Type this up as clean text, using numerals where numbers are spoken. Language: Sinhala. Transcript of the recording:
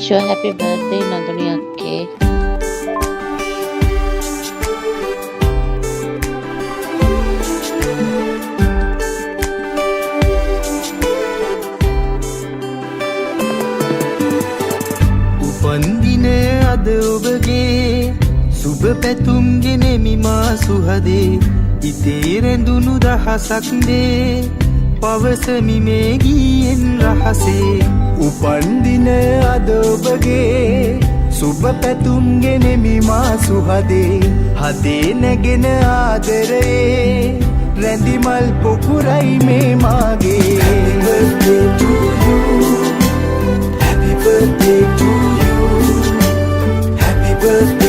wish you a happy birthday Nanduni අක්කේ. උපන්දිනය අද ඔබගේ සුබ පැතුම් ගෙනෙමි මා සුහදේ ඉතේ රැඳුණු දහසක් දේ පවසමි මේ ගීයෙන් රහසේ උපන්දිනය අද ඔබගේ සුබ පැතුම් ගෙනෙමි මා සුහදේ හදේ නැගෙන ආදරයේ රැඳිමල් පොකුරයි මේ මාගේ Happy birthday to you Happy birthday